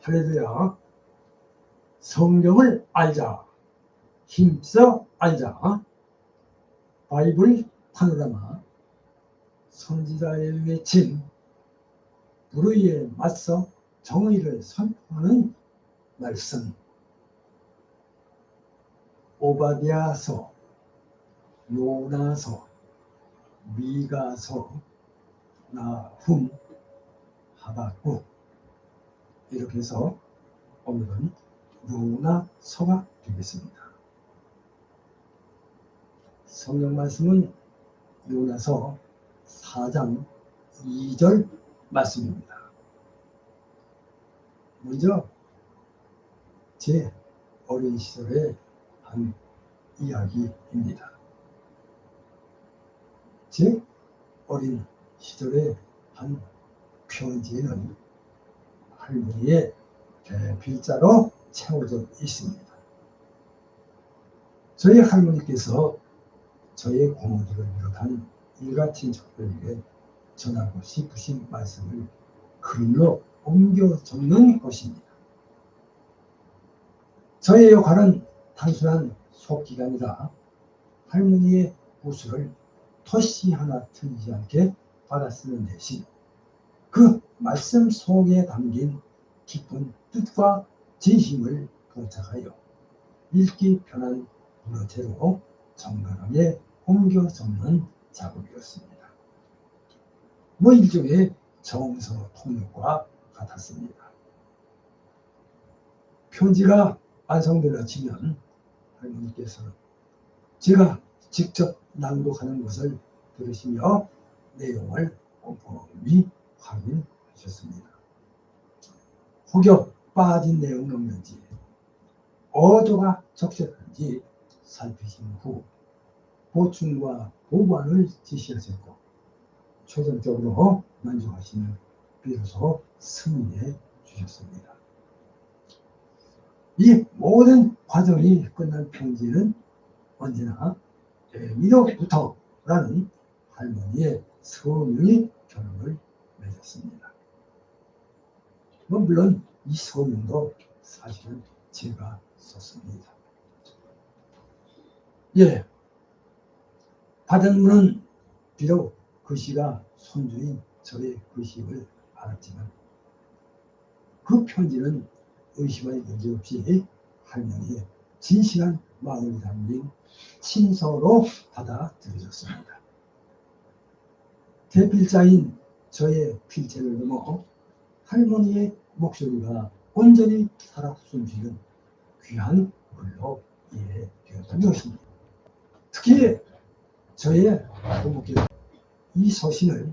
할렐루야. 성경을 알자. 힘써 알자. 바이블 파노라마. 선지자의 외침. 불의에 맞서 정의를 선포하는 말씀. 오바댜서, 요나서, 미가서, 나훔, 하박국. 이렇게 해서 오늘은 요나서가 되겠습니다. 성경 말씀은 요나서 4장 2절 말씀입니다. 먼저 제 어린 시절의 한 이야기입니다. 제 어린 시절의 한 편지에는 할머니의 대필자로 채워져 있습니다. 저희 할머니께서 저의 고모들을 비롯한 일가 친척들에게 전하고 싶으신 말씀을 글로 옮겨 적는 것입니다. 저의 역할은 단순한 속기가 아니라 할머니의 구슬을 토시 하나 틀리지 않게 받아쓰는 대신 그 말씀 속에 담긴 깊은 뜻과 진심을 포착하여 읽기 편한 문어체로 정갈하게 옮겨 적는 작업이었습니다. 일종의 정서 통역과 같았습니다. 편지가 완성되려 치면 할머니께서는 제가 직접 낭독하는 것을 들으시며 내용을 꼼꼼히 확인하셨습니다. 혹여 빠진 내용이 없는지 어조가 적절한지 살피신 후 보충과 보완을 지시하셨고 최종적으로 만족하시면 비로소 승인해 주셨습니다. 이 모든 과정이 끝난 편지는 언제나 에미로부터라는 할머니의 서명이 결론을 맺었습니다. 물론 이 서명도 사실은 제가 썼습니다. 받은 분은 비록 글씨가 손주인 저의 글씨임을 알았지만 그 편지는 의심할 여지 없이 할머니의 진실한 마음이 담긴 친서로 받아들여졌습니다. 대필자인 저의 필체를 넘어 할머니의 목소리가 온전히 살아 숨쉬는 귀한 글로 이해되었던 것입니다. 특히 저의 부모께서 이 서신을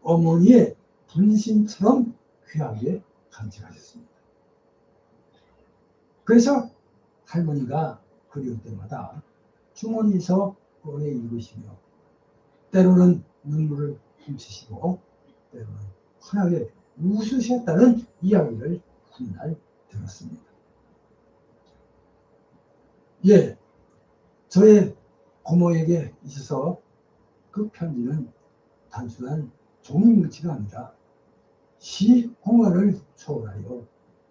어머니의 분신처럼 귀하게 간직하셨습니다. 그래서 할머니가 그리울 때마다 주머니에서 꺼내 읽으시며 때로는 눈물을 훔치시고 때로는 환하게 웃으셨다는 이야기를 훗날 들었습니다. 저의 고모에게 있어서 그 편지는 단순한 종이뭉치가 아니라 시 공간을 초월하여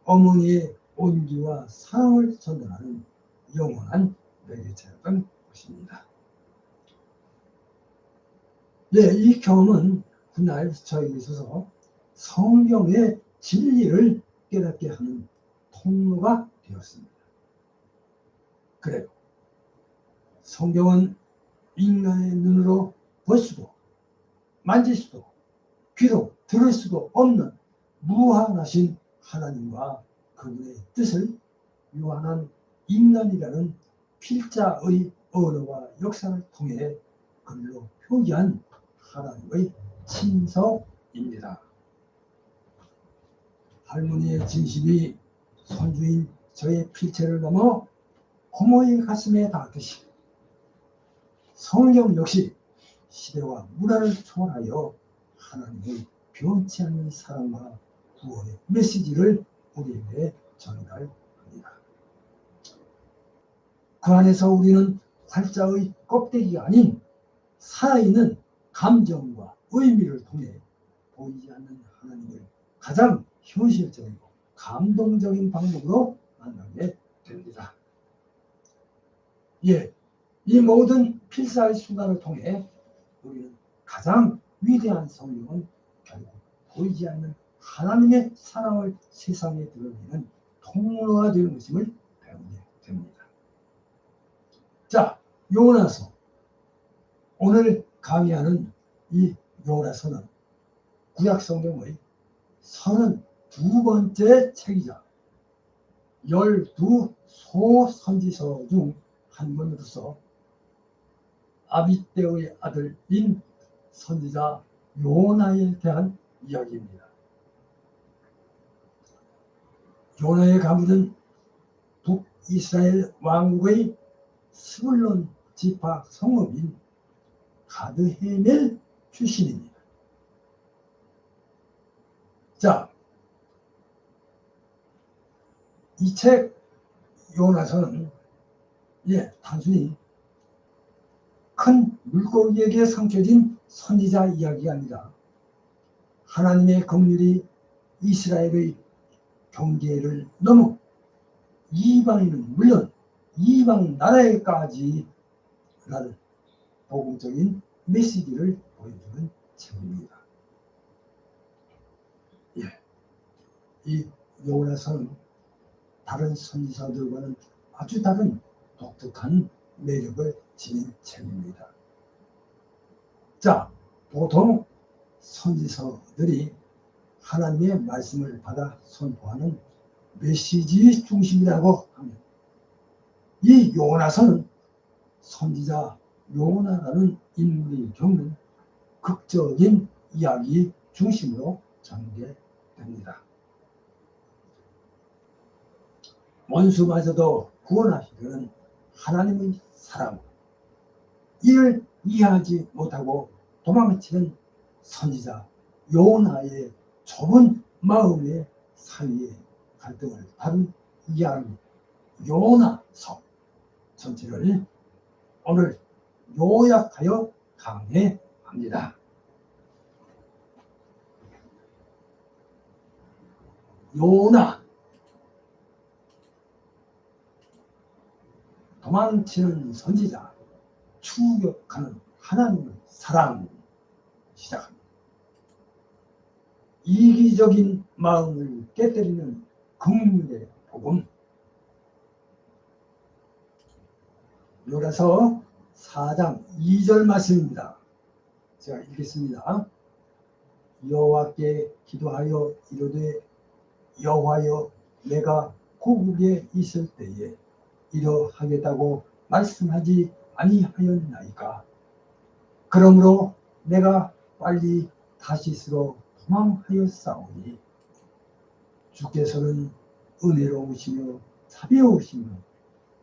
어머니의 온기와 사랑을 전달하는 영원한 매개체였던 것입니다. 이 경험은 훗날 저에게 있어서 성경의 진리를 깨닫게 하는 통로가 되었습니다. 그래요. 성경은 인간의 눈으로 볼 수도 만질 수도 귀로 들을 수도 없는 무한하신 하나님과 그분의 뜻을 유한한 인간이라는 필자의 언어와 역사를 통해 글로 표기한 하나님의 친서입니다. 할머니의 진심이 손주인 저의 필체를 넘어 고모의 가슴에 닿듯이 성경 역시 시대와 문화를 초월하여 하나님의 변치 않는 사랑과 구원의 메시지를 우리에게 전달합니다. 그 안에서 우리는 활자의 껍데기가 아닌 살아있는 감정과 의미를 통해 보이지 않는 하나님을 가장 현실적이고 감동적인 방법으로 만나게 됩니다. 예, 이 모든 필사의 순간을 통해 우리는 가장 위대한 성령은 결국 보이지 않는 하나님의 사랑을 세상에 드러내는 통로가 되는 것임을 배우게 됩니다. 자, 요나서. 오늘 강의하는 이 요나서는 구약성경의 32번째 책이자 12소선지서 중 한 권으로서 아비떼의 아들인 선지자 요나에 대한 이야기입니다. 요나의 가문은 북이스라엘 왕국의 스불론 지파 성읍인 가드헤멜 출신입니다. 자, 이 책 요나서는 단순히 큰 물고기에게 삼켜진 선지자 이야기가 아니라 하나님의 긍휼이 이스라엘의 경계를 넘어 이방인은 물론 이방 나라에까지 라는 복음적인 메시지를 보여주는 책입니다. 이 요나서는 다른 선지서들과는 아주 다른 독특한 매력을 지닌 책입니다. 자, 보통 선지서들이 하나님의 말씀을 받아 선포하는 메시지 중심이라고 하면 이 요나서는 선지자 요나라는 인물이 겪는 극적인 이야기 중심으로 전개됩니다. 원수마저도 구원하시려는 하나님의 사랑, 이를 이해하지 못하고 도망치는 선지자 요나의 좁은 마음의 사이의 갈등을 다룬 이야기 요나서 전체를 오늘 요약하여 강해합니다. 요나, 도망치는 선지자, 추격하는 하나님의 사랑. 시작합니다. 이기적인 마음을 깨뜨리는 긍휼의 복음. 요나서 4장 2절 말씀입니다. 제가 읽겠습니다. 여호와께 기도하여 이르되 여호와여, 내가 고국에 있을 때에 이러하겠다고 말씀하지 아니하였나이까. 그러므로 내가 빨리 다시스로 도망하였사오니 주께서는 은혜로우시며 자비로우시며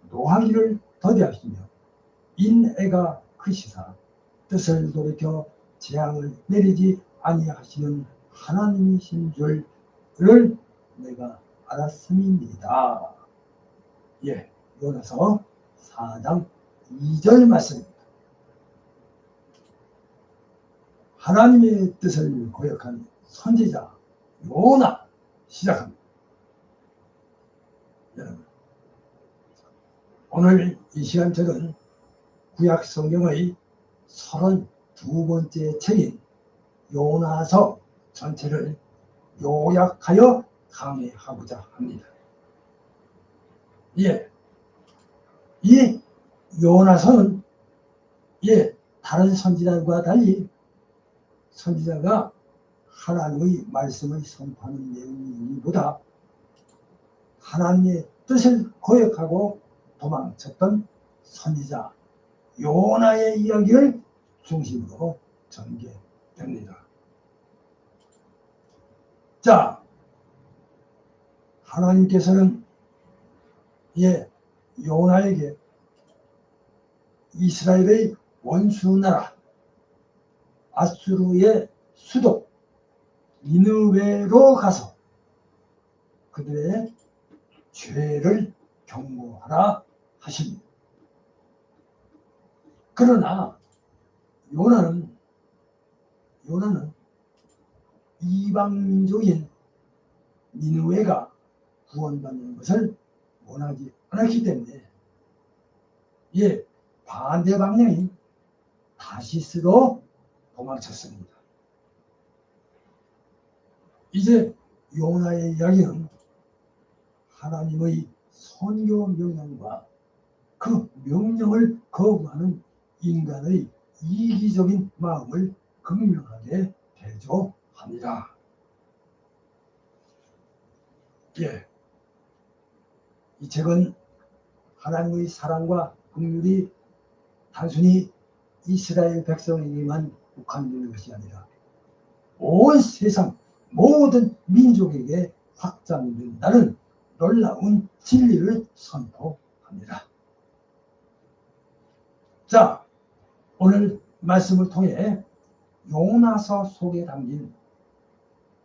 노하기를 더디하시며 인애가 크시사 뜻을 돌이켜 재앙을 내리지 아니하시는 하나님이신 줄을 내가 알았음입니다. 요나서 4장 2절 말씀입니다. 하나님의 뜻을 거역한 선지자 요나 시작합니다. 여러분, 오늘 이 시간처럼 구약 성경의 32번째 책인 요나서 전체를 요약하여 강의하고자 합니다. 이 요나서는 다른 선지자들과 달리 선지자가 하나님의 말씀을 선포하는 내용이보다 하나님의 뜻을 거역하고 도망쳤던 선지자 요나의 이야기를 중심으로 전개됩니다. 자, 하나님께서는 요나에게 이스라엘의 원수나라 아수르의 수도 니느웨로 가서 그들의 죄를 경고하라 하십니다. 그러나 요나는 이방민족인 니느웨가 구원받는 것을 원하지 않았기 때문에 반대 방향인 다시스로 도망쳤습니다. 이제 요나의 이야기는 하나님의 선교 명령과 그 명령을 거부하는 인간의 이기적인 마음을 극명하게 대조합니다. 이 책은 하나님의 사랑과 긍휼이 단순히 이스라엘 백성에게만 국한되는 것이 아니라 온 세상 모든 민족에게 확장된다는 놀라운 진리를 선포합니다. 자, 오늘 말씀을 통해 요나서 속에 담긴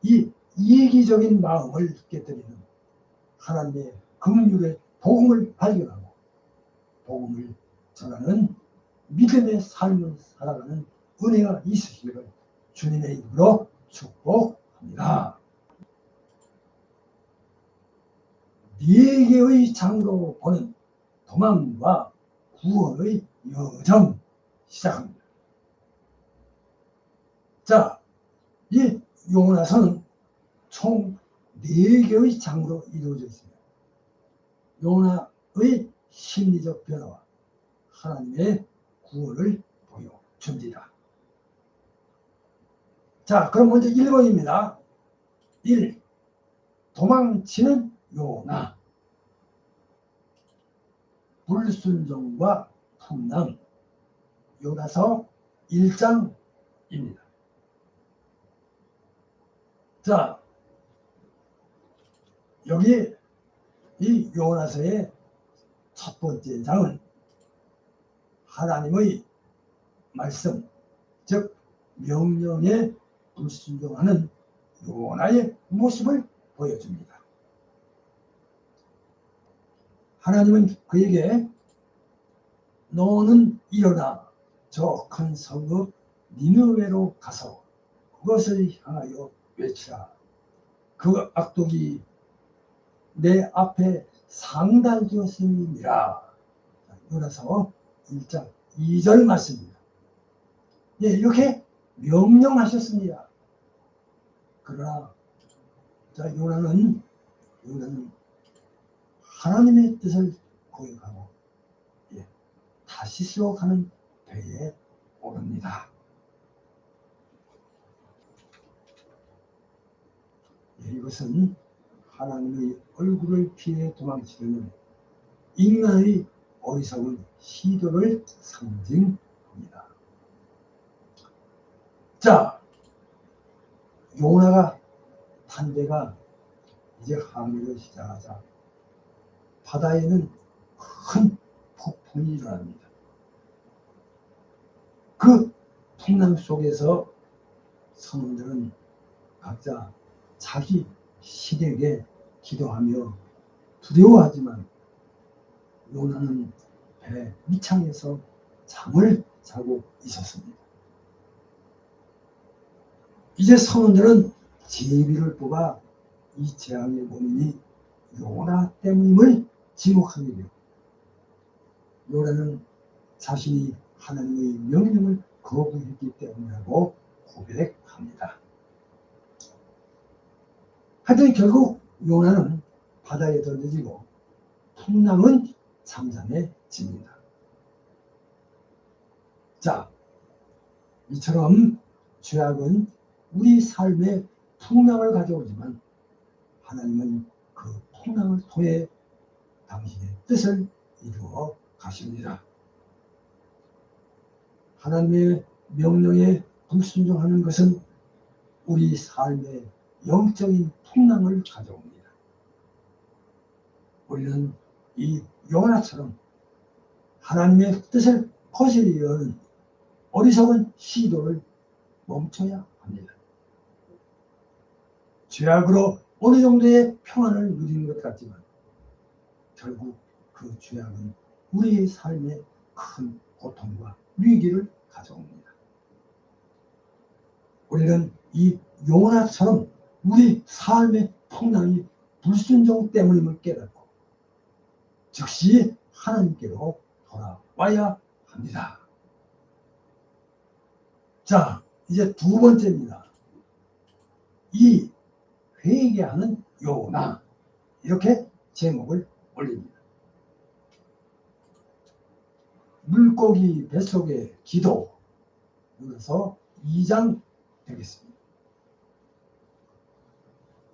이 이기적인 마음을 깨뜨리는 하나님의 긍휼의 복음을 발견하고 복음을 전하는 믿음의 삶을 살아가는 은혜가 있으시기를 주님의 이름으로 축복합니다. 4개의 장으로 보는 도망과 구원의 여정 시작합니다. 자, 이 요나서는 총 4개의 장으로 이루어져 있습니다. 요나의 심리적 변화와 하나님의 구원을 보여줍니다. 자, 그럼 먼저 1번입니다. 1. 도망치는 요나. 불순종과 풍랑. 요나서 1장입니다. 자, 여기 이 요나서의 첫 번째 장은 하나님의 말씀, 즉 명령에 불순종하는 요나의 모습을 보여줍니다. 하나님은 그에게 너는 일어나 저 큰 성읍 니느웨로 가서 그것을 향하여 외치라. 그 악독이 내 앞에 상달되었음이니라. 요나서 1장 2절 말씀입니다. 이렇게 명령하셨습니다. 그러나 요나는 하나님의 뜻을 고백하고 다시스로 가는 배에 오릅니다. 이것은 하나님의 얼굴을 피해 도망치려는 인간의 어리석은 시도를 상징합니다. 자, 요나가 탄 배가 이제 항해를 시작하자 바다에는 큰 폭풍이 일어납니다. 그 풍랑 속에서 선원들은 각자 자기 신에게 기도하며 두려워하지만 요나는 배 밑창에서 잠을 자고 있었습니다. 이제 선원들은 제비를 뽑아 이 재앙의 원인이 요나 때문임을 지목하게 되고 요나는 자신이 하나님의 명령을 거부했기 때문이라고 고백합니다. 하여튼 결국 요나는 바다에 던져지고 풍랑은 잠잠해집니다. 자, 이처럼 죄악은 우리 삶에 풍랑을 가져오지만 하나님은 그 풍랑을 통해 당신의 뜻을 이루어 가십니다. 하나님의 명령에 불순종하는 것은 우리 삶에 영적인 풍랑을 가져옵니다. 우리는 이 요나처럼 하나님의 뜻을 거스르려는 어리석은 시도를 멈춰야 합니다. 죄악으로 어느 정도의 평안을 누리는 것 같지만 결국 그 죄악은 우리의 삶에 큰 고통과 위기를 가져옵니다. 우리는 이 요나처럼 우리 삶의 풍랑이 불순종 때문임을 깨닫고 즉시 하나님께로 돌아와야 합니다. 자, 이제 두 번째입니다. 이 회개하는 요나, 이렇게 제목을 올립니다. 물고기 뱃속의 기도, 그래서 2장 되겠습니다.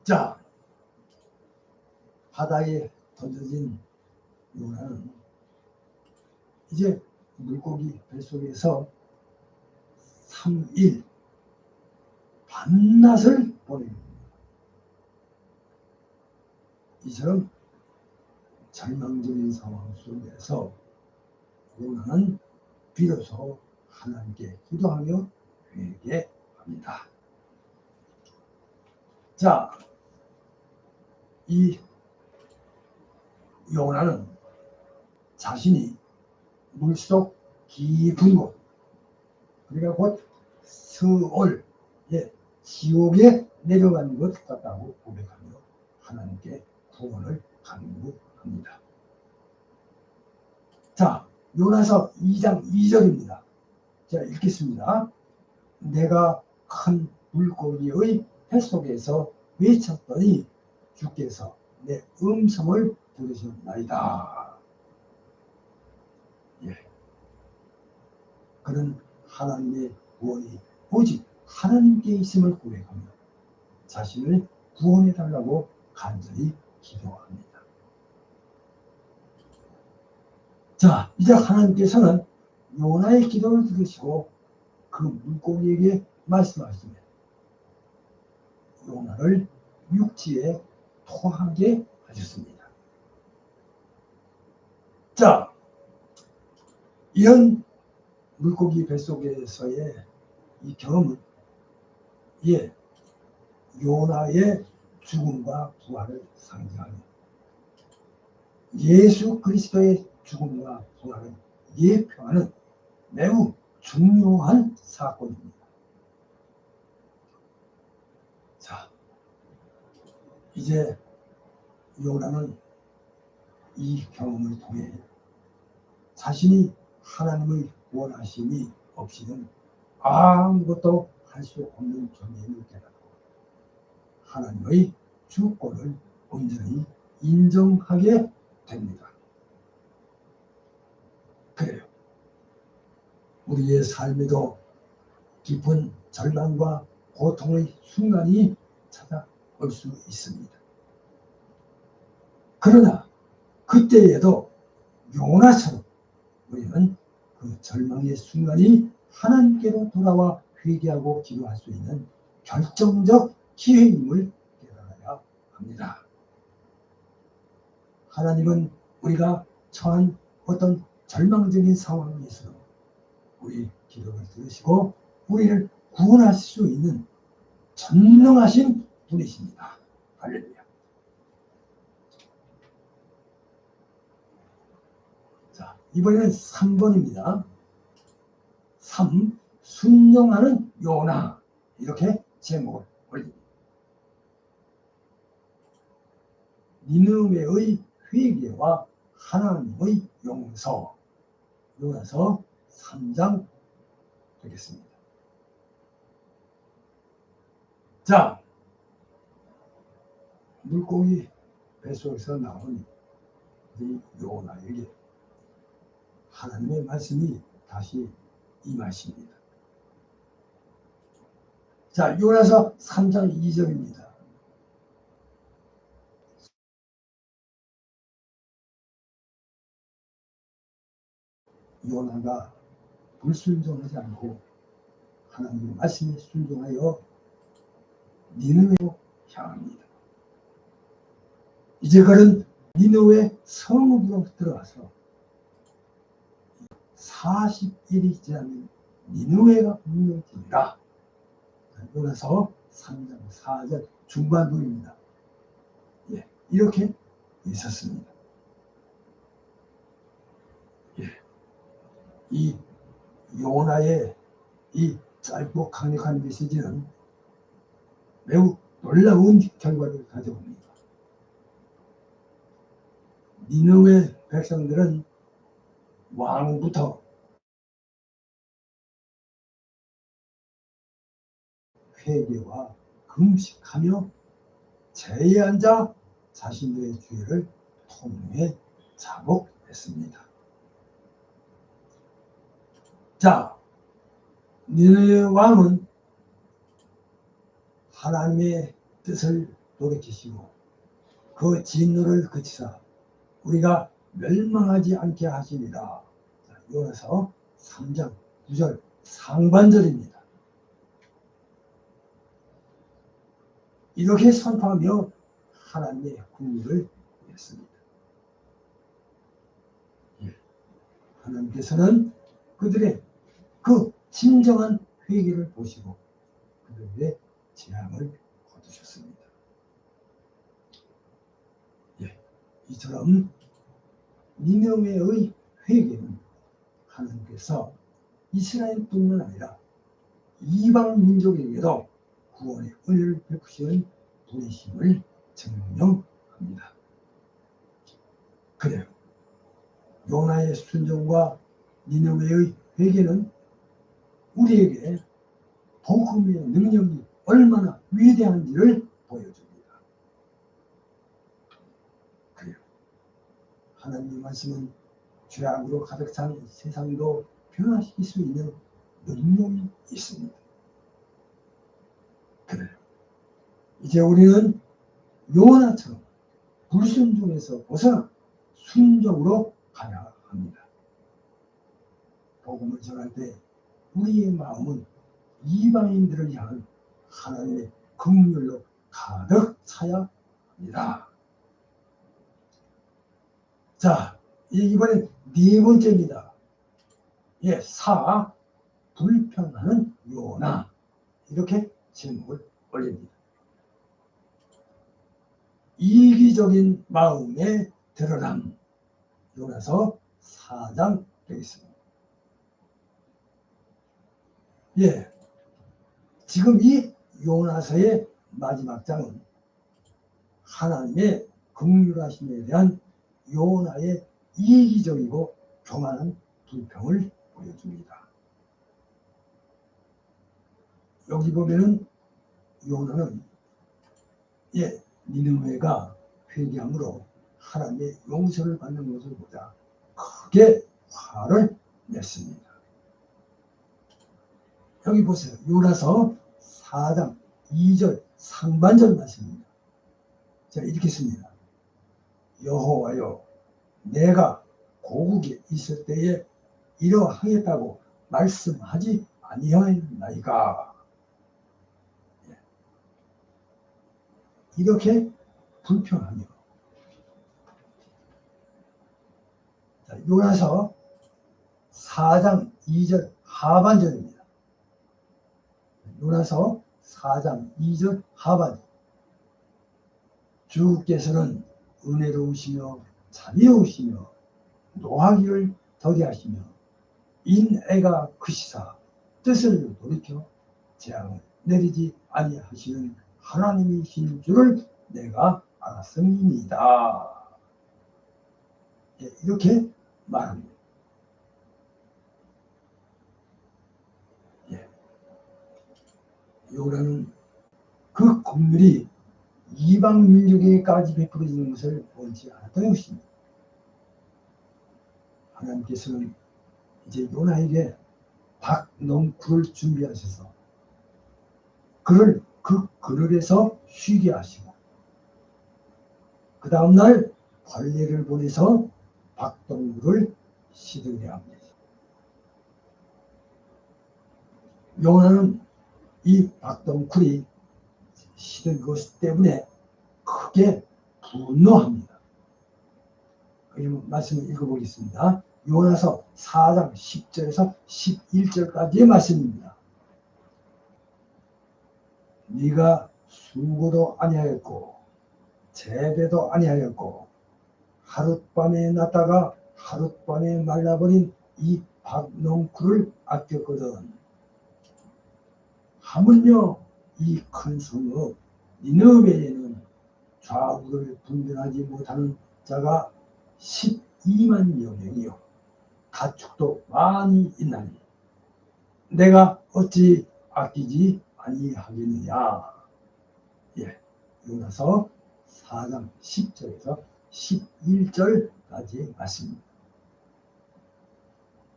자, 바다에 던져진 요나는 이제 물고기 뱃속에서 3일 밤낮을 보냅니다. 이처럼 절망적인 상황 속에서 요나는 비로소 하나님께 기도하며 회개합니다. 자, 이 요나는 자신이 물속 깊은 곳, 그러니까 곧 스올, 지옥에 내려간 것 같다고 고백하며 하나님께 구원을 간구합니다. 자, 요나서 2장 2절입니다. 자, 읽겠습니다. 내가 큰 물고기의 뱃속에서 외쳤더니 주께서 내 음성을 들으셨나이다. 그는 하나님의 구원이 오직 하나님께 있음을 고백하며 자신을 구원해달라고 간절히 기도합니다. 자, 이제 하나님께서는 요나의 기도를 들으시고 그 물고기에게 말씀하시며 요나를 육지에 토하게 하셨습니다. 자, 이런 물고기 뱃속에서의 이 경험은 요나의 죽음과 부활을 상징하며 예수 그리스도의 죽음과 부활을 예표하는 매우 중요한 사건입니다. 자, 이제 요나는 이 경험을 통해 자신이 하나님의 원하심이 없이는 아무것도 할 수 없는 존재임을 깨닫고 하나님의 주권을 온전히 인정하게 됩니다. 그래요. 우리의 삶에도 깊은 절망과 고통의 순간이 찾아올 수 있습니다. 그러나 그때에도 요나처럼 우리는 그 절망의 순간이 하나님께로 돌아와 회개하고 기도할 수 있는 결정적 기회임을 깨달아야 합니다. 하나님은 우리가 처한 어떤 절망적인 상황에서 우리 기도를 들으시고 우리를 구원할 수 있는 전능하신 분이십니다. 할렐루야. 자, 이번에는 3번입니다. 3. 순종하는 요나, 이렇게 제목을 올립니다. 니느웨의 회개와 하나님의 용서, 요나서 3장 되겠습니다. 자, 물고기 뱃속에서 나온 이 요나에게 하나님의 말씀이 다시 임하십니다. 자, 요나서 3장 2절입니다. 요나가 불순종하지 않고 하나님의 말씀에 순종하여 니느웨로 향합니다. 이제 그는 니느웨 성읍으로 들어가서 40일이 지나면 니느웨가 무너지리라. 요나서 3장 4절 중반부입니다. 이렇게 있었습니다. 이 요나의 이 짧고 강력한 메시지는 매우 놀라운 결과를 가져옵니다. 니느웨 백성들은 왕부터 회개와 금식하며 제에 앉아 자신들의 죄를 통해 자복했습니다. 자, 니느웨 왕은 하나님의 뜻을 돌이키시고 그 진노를 그치사 우리가 멸망하지 않게 하시리라. 요나서 3장 9절 상반절입니다. 이렇게 선포하며 하나님의 국리를 했습니다. 하나님께서는 그들의 그 진정한 회개를 보시고 그들의 재앙을 거두셨습니다. 이처럼 니느웨의 회개는 하나님께서 이스라엘뿐만 아니라 이방 민족에게도 구원의 은혜를 베푸시는 분이심을 증명합니다. 그래요. 요나의 순종과 니느웨의 회개는 우리에게 복음의 능력이 얼마나 위대한지를 보여줍니다. 그래요. 하나님의 말씀은 죄악으로 가득 찬 세상도 변화시킬 수 있는 능력이 있습니다. 그래요. 이제 우리는 요나처럼 불순종에서 벗어나 순종으로 가야 합니다. 복음을 전할 때 우리의 마음은 이방인들을 향한 하나님의 긍휼로 가득 차야 합니다. 자, 이번엔 네 번째입니다. 불평하는 요나. 이렇게 제목을 올립니다. 이기적인 마음에 드러남. 요나서 4장 되겠습니다. 지금 이 요나서의 마지막 장은 하나님의 긍휼하심에 대한 요나의 이기적이고 교만한 불평을 보여줍니다. 여기 보면은 요나는 니느웨가 회개함으로 하나님의 용서를 받는 것을 보자 크게 화를 냈습니다. 여기 보세요. 요나서 4장 2절 상반절 말씀입니다. 자, 이렇게 씁니다. 여호와여, 내가 고국에 있을 때에 이러하겠다고 말씀하지 아니하였나이까. 이렇게 불평하며. 자, 요나서 4장 2절 하반절입니다. 요나서 4장 2절 하반절. 주께서는 은혜로우시며 자비로우시며 노하기를 더디하시며 인애가 크시사 뜻을 돌이켜 재앙을 내리지 아니하시는 하나님이신 줄을 내가 알았음이니이다. 이렇게 말합니다. 요나는 그 긍휼이 이방 민족에게까지 베풀어지는 것을 원치 않았던 것입니다. 하나님께서는 이제 요나에게 박넝쿨을 준비하셔서 그를 그 그늘에서 쉬게 하시고 그 다음날 벌레를 보내서 박덩굴을 시들게 합니다. 요나는 이 박덩굴이 시든 것 때문에 크게 분노합니다. 이 말씀을 읽어보겠습니다. 요나서 4장 10절에서 11절까지의 말씀입니다. 네가 수고도 아니하였고 재배도 아니하였고 하룻밤에 났다가 하룻밤에 말라버린 이 박넝쿨을 아꼈거든. 하물며 이 큰 성읍 니느웨에는 좌우를 분별하지 못하는 자가 12만여 명이요 가축도 많이 있나니 내가 어찌 아끼지 아니하겠느냐. 예, 요나서 4장 10절에서 11절까지 말씀입니다.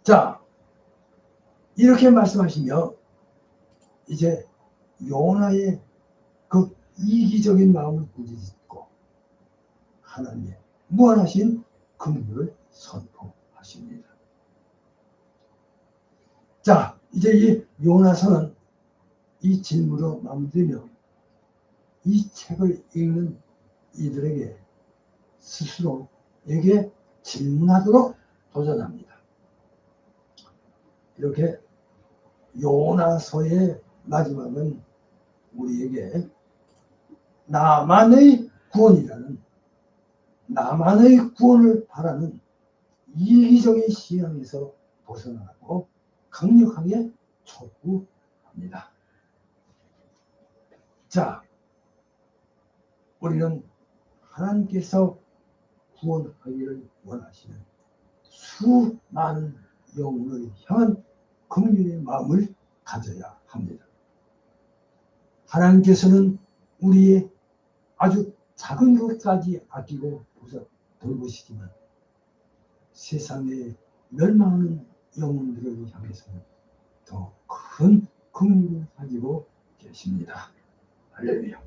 자, 이렇게 말씀하시며 이제 요나의 그 이기적인 마음을 꾸짖고 하나님의 무한하신 긍휼을 선포하십니다. 자, 이제 이 요나서는 이 질문으로 마무리되며 이 책을 읽는 이들에게 스스로에게 질문하도록 도전합니다. 이렇게 요나서의 마지막은 우리에게 나만의 구원이라는, 나만의 구원을 바라는 이기적인 신앙에서 벗어나고 강력하게 촉구합니다. 자, 우리는 하나님께서 구원하기를 원하시는 수많은 영혼을 향한 긍휼의 마음을 가져야 합니다. 하나님께서는 우리의 아주 작은 것까지 아끼고 돌보시지만 세상에 멸망하는 영혼들을 향해서는 더 큰 긍휼을 가지고 계십니다. 할렐루야.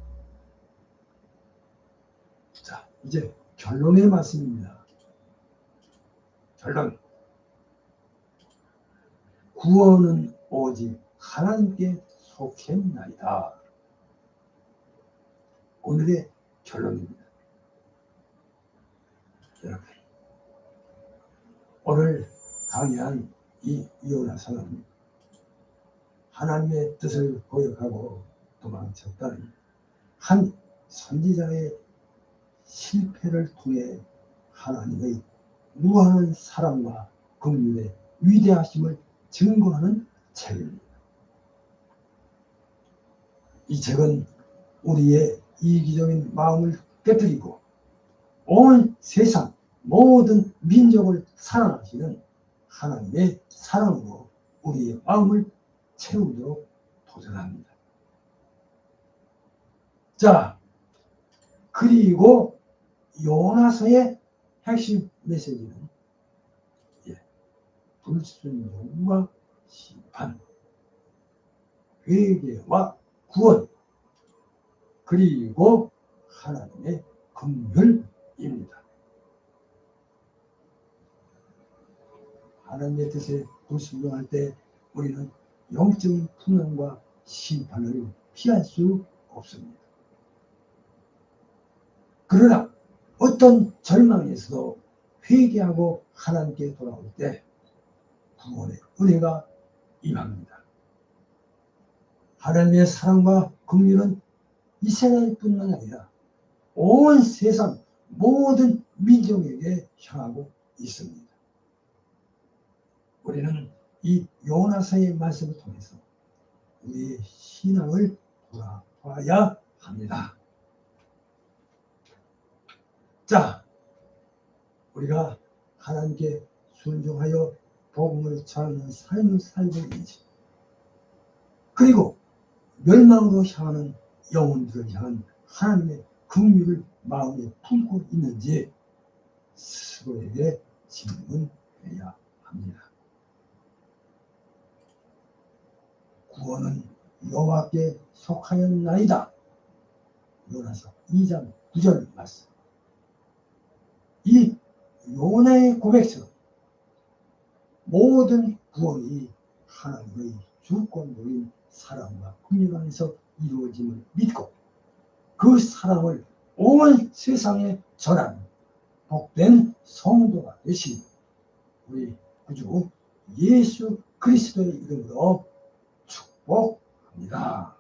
자, 이제 결론의 말씀입니다. 결론. 구원은 오직 하나님께 속했나이다. 오늘의 결론입니다. 여러분, 오늘 강의한 이 요나서는 하나님의 뜻을 거역하고 도망쳤던 한 선지자의 실패를 통해 하나님의 무한한 사랑과 긍휼의 위대하심을 증거하는 책입니다. 이 책은 우리의 이기적인 마음을 깨뜨리고 온 세상 모든 민족을 사랑하시는 하나님의 사랑으로 우리의 마음을 채우도록 도전합니다. 자, 그리고 요나서의 핵심 메시지는 불순종과 심판, 회개와 구원, 그리고 하나님의 긍휼입니다. 하나님의 뜻에 불순종할 때 우리는 영적인 풍랑과 심판을 피할 수 없습니다. 그러나 어떤 절망에서도 회개하고 하나님께 돌아올 때 구원의 은혜가 임합니다. 하나님의 사랑과 긍휼은 이스라엘뿐만 아니라 온 세상 모든 민족에게 향하고 있습니다. 우리는 이 요나서의 말씀을 통해서 우리의 신앙을 돌아봐야 합니다. 자, 우리가 하나님께 순종하여 복음을 전하는 삶을 살고 있는지, 그리고 멸망으로 향하는 영혼들을 향한 하나님의 긍휼을 마음에 품고 있는지 스스로에게 질문해야 합니다. 구원은 여호와께 속하였나이다. 요나서 2장 9절 말씀. 이 요나의 고백처럼 모든 구원이 하나님의 주권적인 사랑과 긍휼 안에서 이루어짐을 믿고 그 사랑을 온 세상에 전하는 복된 성도가 되신 우리 구주 예수 그리스도의 이름으로 축복합니다.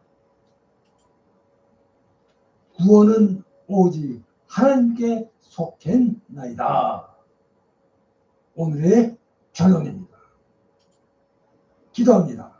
구원은 오직 하나님께 속했나이다. 오늘의 결론입니다. 기도합니다.